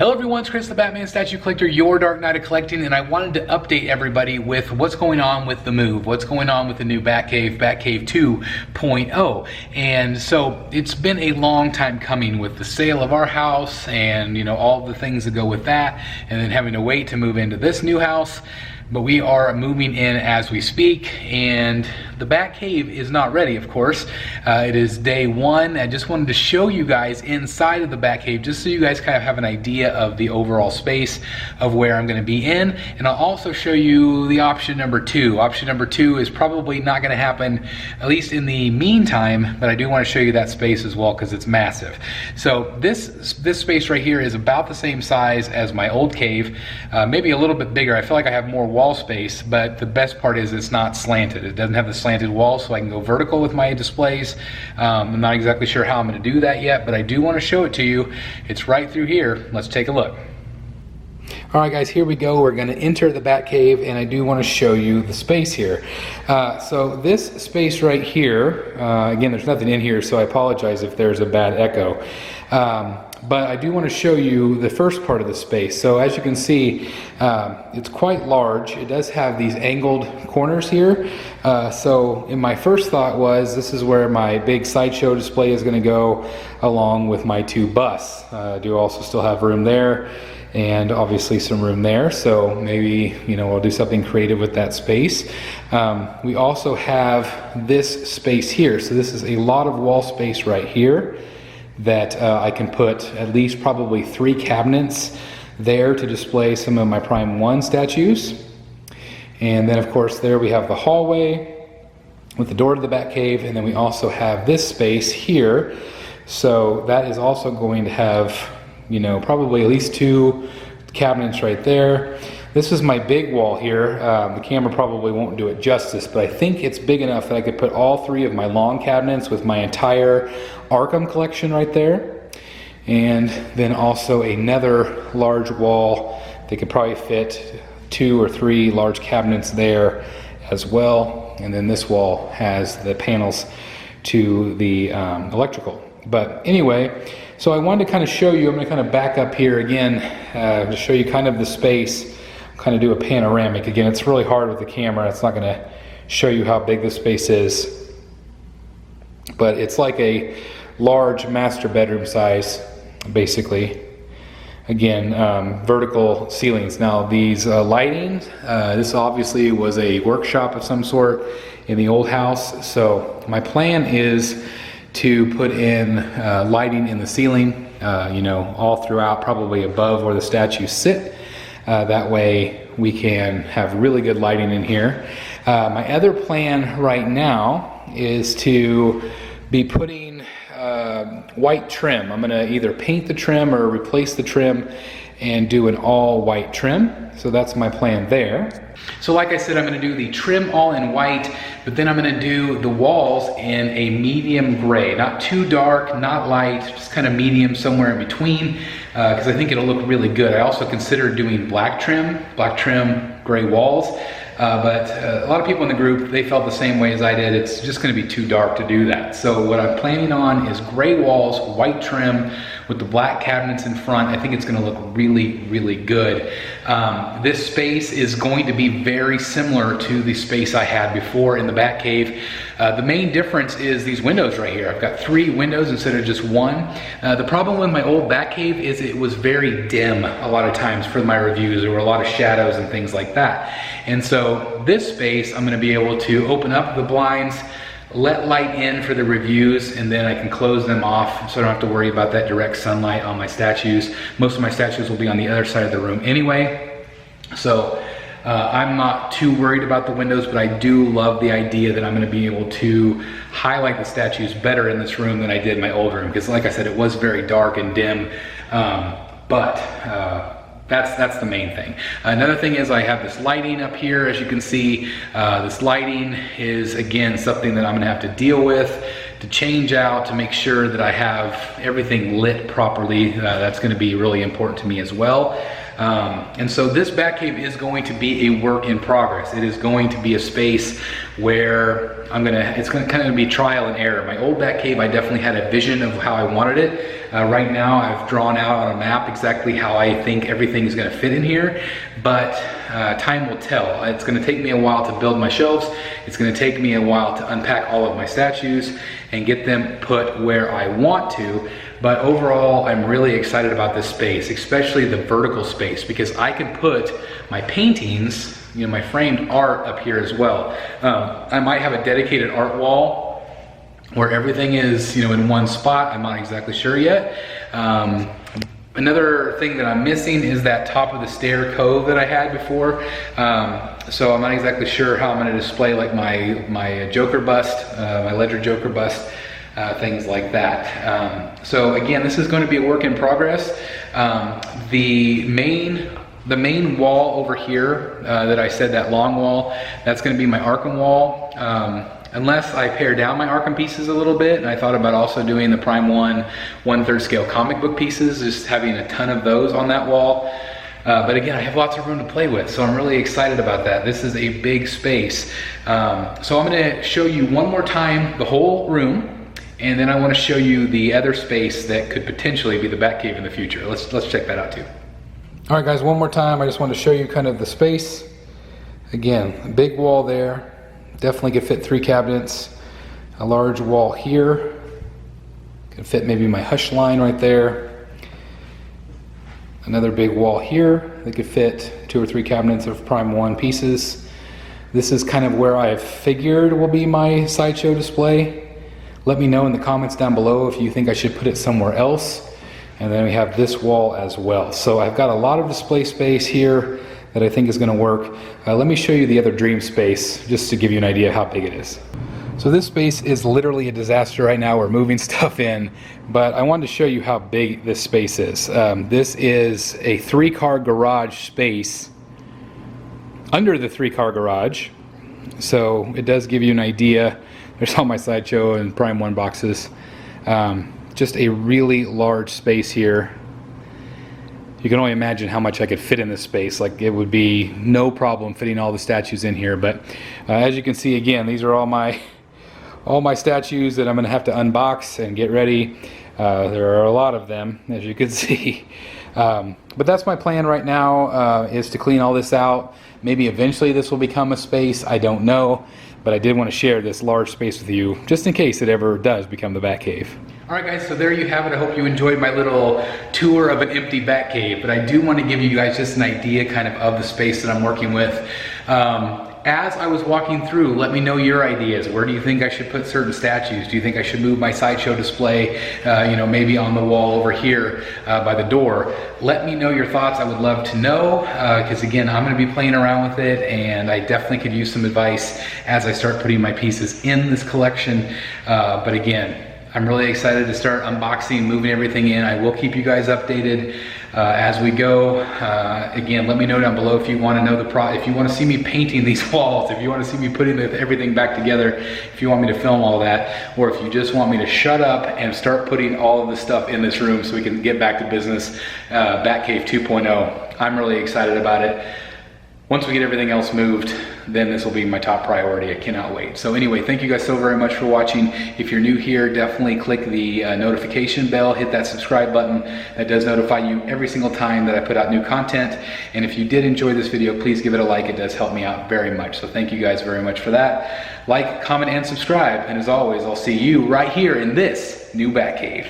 Hello everyone, it's Chris the Batman Statue Collector, your Dark Knight of Collecting, and I wanted to update everybody with what's going on with the move, what's going on with the new Batcave, Batcave 2.0. And so it's been a long time coming with the sale of our house and all the things that go with that, and then having to wait to move into this new house. But we are moving in as we speak, and the Batcave is not ready, of course. It is day one. I just wanted to show you guys inside of the Batcave, just so you guys kind of have an idea of the overall space of where I'm going to be in. And I'll also show you the option number two. Option number two is probably not going to happen, at least in the meantime, but I do want to show you that space as well because it's massive. So this space right here is about the same size as my old cave, maybe a little bit bigger. I feel like I have more wall space, but the best part is it's not slanted. It doesn't have the slanted wall, so I can go vertical with my displays. I'm not exactly sure how I'm going to do that yet, but I do want to show it to you. It's right through here. Let's take a look. All right, guys, here we go. We're going to enter the Batcave, and I do want to show you the space here. So this space right here, again, there's nothing in here, so I apologize if there's a bad echo. But I do want to show you the first part of the space. So as you can see, it's quite large. It does have these angled corners here. So in my first thought was this is where my big sideshow display is going to go along with my two busts. I do also still have room there and obviously some room there. So maybe, we'll do something creative with that space. We also have this space here. So this is a lot of wall space right here that I can put at least probably 3 cabinets there to display some of my Prime 1 statues. And then of course there we have the hallway with the door to the Batcave, and then we also have this space here. So that is also going to have, probably at least 2 cabinets right there. This is my big wall here. The camera probably won't do it justice, but I think it's big enough that I could put all 3 of my long cabinets with my entire Arkham collection right there. And then also another large wall. They could probably fit 2 or 3 large cabinets there as well. And then this wall has the panels to the electrical. But anyway, so I wanted to kind of show you, I'm going to kind of back up here again to show you kind of the space. Kind of do a panoramic. Again, it's really hard with the camera. It's not going to show you how big this space is, but it's like a large master bedroom size, basically. Again, vertical ceilings. Now these lighting, this obviously was a workshop of some sort in the old house. So my plan is to put in lighting in the ceiling, all throughout, probably above where the statues sit. That way we can have really good lighting in here. My other plan right now is to be putting white trim. I'm going to either paint the trim or replace the trim and do an all white trim. So that's my plan there. So like I said, I'm going to do the trim all in white, but then I'm going to do the walls in a medium gray. Not too dark, not light, just kind of medium, somewhere in between, because I think it'll look really good. I also considered doing black trim, gray walls. But a lot of people in the group, they felt the same way as I did. It's just going to be too dark to do that. So what I'm planning on is gray walls, white trim with the black cabinets in front. I think it's going to look really, really good. This space is going to be very similar to the space I had before in the Batcave. The main difference is these windows right here. I've got 3 windows instead of just 1. The problem with my old Batcave is it was very dim a lot of times for my reviews. There were a lot of shadows and things like that. And so this space, I'm going to be able to open up the blinds, let light in for the reviews, and then I can close them off so I don't have to worry about that direct sunlight on my statues. Most of my statues will be on the other side of the room anyway. So I'm not too worried about the windows, but I do love the idea that I'm going to be able to highlight the statues better in this room than I did in my old room, because like I said, it was very dark and dim. That's the main thing. Another thing is I have this lighting up here. As you can see, this lighting is again something that I'm gonna have to deal with, to change out, to make sure that I have everything lit properly. That's gonna be really important to me as well. And so this Batcave is going to be a work in progress. It is going to be a space where it's gonna kind of be trial and error. My old Batcave, I definitely had a vision of how I wanted it. Right now, I've drawn out on a map exactly how I think everything is gonna fit in here, but time will tell. It's gonna take me a while to build my shelves. It's gonna take me a while to unpack all of my statues and get them put where I want to. But overall, I'm really excited about this space, especially the vertical space, because I can put my paintings, you know, my framed art up here as well. I might have a dedicated art wall where everything is, you know, in one spot. I'm not exactly sure yet. Another thing that I'm missing is that top of the stair cove that I had before. So I'm not exactly sure how I'm gonna display like my Joker bust, my Ledger Joker bust, things like that. So again, this is going to be a work in progress. The main wall over here that I said, that long wall, that's going to be my Arkham wall. Unless I pare down my Arkham pieces a little bit, and I thought about also doing the Prime 1/3 scale comic book pieces, just having a ton of those on that wall. But again, I have lots of room to play with, so I'm really excited about that. This is a big space. So I'm gonna show you one more time the whole room, and then I wanna show you the other space that could potentially be the Batcave in the future. Let's check that out too. All right guys, one more time, I just want to show you kind of the space. Again, a big wall there. Definitely could fit 3 cabinets. A large wall here. Could fit maybe my hush line right there. Another big wall here that could fit 2 or 3 cabinets of Prime 1 pieces. This is kind of where I figured will be my sideshow display. Let me know in the comments down below if you think I should put it somewhere else. And then we have this wall as well. So I've got a lot of display space here that I think is gonna work. Let me show you the other dream space just to give you an idea how big it is. So this space is literally a disaster right now. We're moving stuff in, but I wanted to show you how big this space is. This is a 3-car garage space under the 3-car garage. So it does give you an idea. There's all my Sideshow and Prime 1 boxes. Just a really large space here. You can only imagine how much I could fit in this space. Like, it would be no problem fitting all the statues in here. But as you can see, again, these are all my statues that I'm gonna have to unbox and get ready. There are a lot of them, as you can see. But that's my plan right now, is to clean all this out. Maybe eventually this will become a space, I don't know. But I did want to share this large space with you, just in case it ever does become the Batcave. All right guys, so there you have it. I hope you enjoyed my little tour of an empty Batcave, but I do want to give you guys just an idea kind of the space that I'm working with. As I was walking through, let me know your ideas. Where do you think I should put certain statues? Do you think I should move my Sideshow display, you know, maybe on the wall over here by the door? Let me know your thoughts. I would love to know, because again, I'm gonna be playing around with it, and I definitely could use some advice as I start putting my pieces in this collection. But again, I'm really excited to start unboxing, moving everything in. I will keep you guys updated as we go. Again, let me know down below if you want to know if you want to see me painting these walls, if you want to see me putting everything back together, if you want me to film all that, or if you just want me to shut up and start putting all of the stuff in this room so we can get back to business. Batcave 2.0. I'm really excited about it. Once we get everything else moved, then this will be my top priority. I cannot wait. So anyway, thank you guys so very much for watching. If you're new here, definitely click the notification bell, hit that subscribe button. That does notify you every single time that I put out new content. And if you did enjoy this video, please give it a like. It does help me out very much. So thank you guys very much for that. Like, comment, and subscribe. And as always, I'll see you right here in this new Batcave.